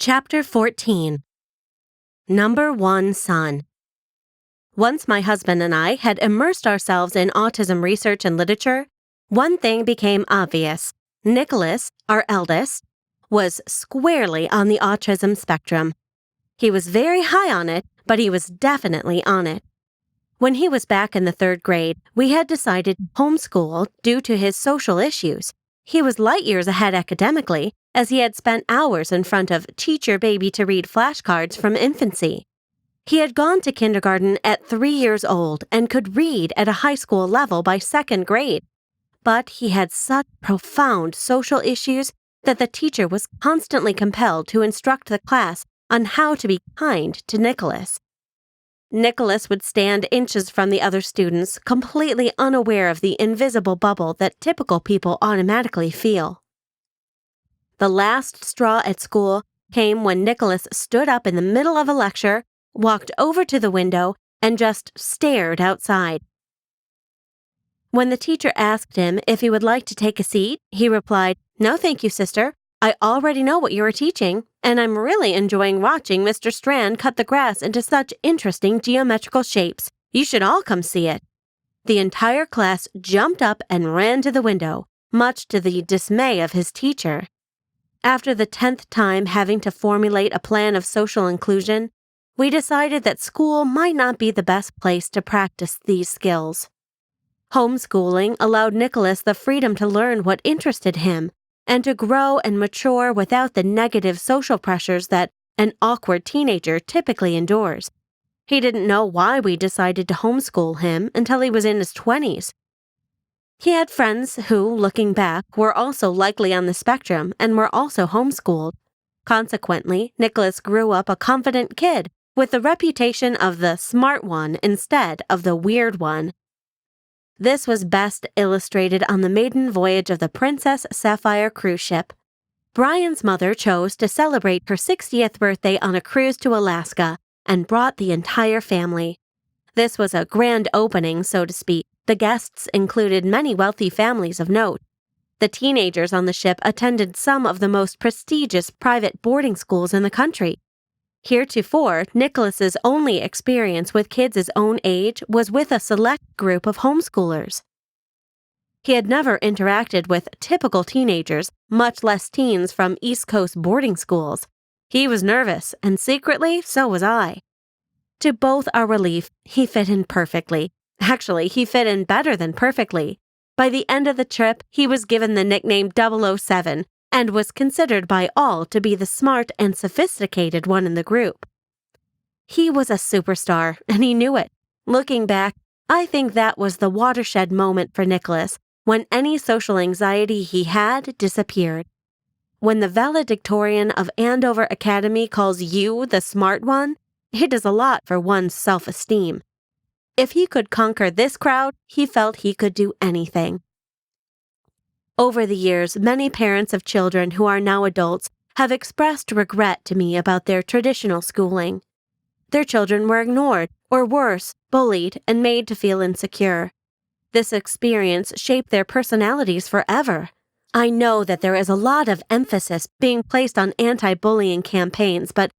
Chapter 14. Number 1 Son. Once my husband and I had immersed ourselves in autism research and literature, one thing became obvious. Nicholas, our eldest, was squarely on the autism spectrum. He was very high on it, but he was definitely on it. When he was back in the 3rd grade, we had decided to homeschool due to his social issues. He was light years ahead academically, as he had spent hours in front of Teach Your Baby to Read flashcards from infancy. He had gone to kindergarten at 3 years old and could read at a high school level by 2nd grade. But he had such profound social issues that the teacher was constantly compelled to instruct the class on how to be kind to Nicholas. Nicholas would stand inches from the other students, completely unaware of the invisible bubble that typical people automatically feel. The last straw at school came when Nicholas stood up in the middle of a lecture, walked over to the window, and just stared outside. When the teacher asked him if he would like to take a seat, he replied, "No, thank you, sister. I already know what you are teaching, and I'm really enjoying watching Mr. Strand cut the grass into such interesting geometrical shapes. You should all come see it." The entire class jumped up and ran to the window, much to the dismay of his teacher. After the 10th time having to formulate a plan of social inclusion, we decided that school might not be the best place to practice these skills. Homeschooling allowed Nicholas the freedom to learn what interested him and to grow and mature without the negative social pressures that an awkward teenager typically endures. He didn't know why we decided to homeschool him until he was in his 20s. He had friends who, looking back, were also likely on the spectrum and were also homeschooled. Consequently, Nicholas grew up a confident kid with the reputation of the smart one instead of the weird one. This was best illustrated on the maiden voyage of the Princess Sapphire cruise ship. Brian's mother chose to celebrate her 60th birthday on a cruise to Alaska and brought the entire family. This was a grand opening, so to speak. The guests included many wealthy families of note. The teenagers on the ship attended some of the most prestigious private boarding schools in the country. Heretofore, Nicholas's only experience with kids his own age was with a select group of homeschoolers. He had never interacted with typical teenagers, much less teens from East Coast boarding schools. He was nervous, and secretly, so was I. To both our relief, he fit in perfectly. Actually, he fit in better than perfectly. By the end of the trip, he was given the nickname 007 and was considered by all to be the smart and sophisticated one in the group. He was a superstar, and he knew it. Looking back, I think that was the watershed moment for Nicholas, when any social anxiety he had disappeared. When the valedictorian of Andover Academy calls you the smart one, it does a lot for one's self-esteem. If he could conquer this crowd, he felt he could do anything. Over the years, many parents of children who are now adults have expressed regret to me about their traditional schooling. Their children were ignored, or worse, bullied and made to feel insecure. This experience shaped their personalities forever. I know that there is a lot of emphasis being placed on anti-bullying campaigns, but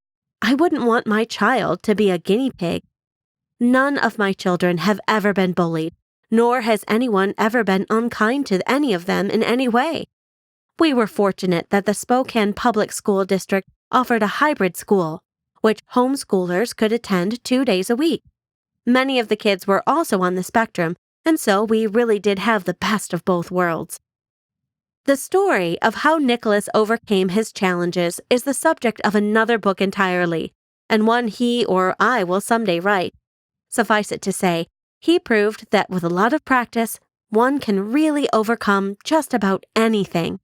I wouldn't want my child to be a guinea pig. None of my children have ever been bullied, nor has anyone ever been unkind to any of them in any way. We were fortunate that the Spokane Public School District offered a hybrid school, which homeschoolers could attend 2 days a week. Many of the kids were also on the spectrum, and so we really did have the best of both worlds. The story of how Nicholas overcame his challenges is the subject of another book entirely, and one he or I will someday write. Suffice it to say, he proved that with a lot of practice, one can really overcome just about anything.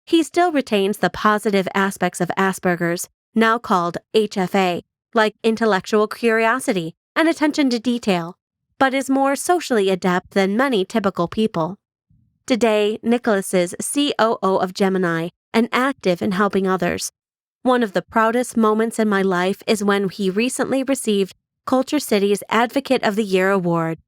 He still retains the positive aspects of Asperger's, now called HFA, like intellectual curiosity and attention to detail, but is more socially adept than many typical people. Today, Nicholas is COO of Gemini and active in helping others. One of the proudest moments in my life is when he recently received Culture City's Advocate of the Year award.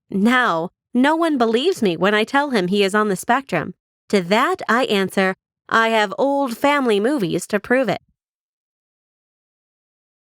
Now, no one believes me when I tell him he is on the spectrum. To that I answer, I have old family movies to prove it.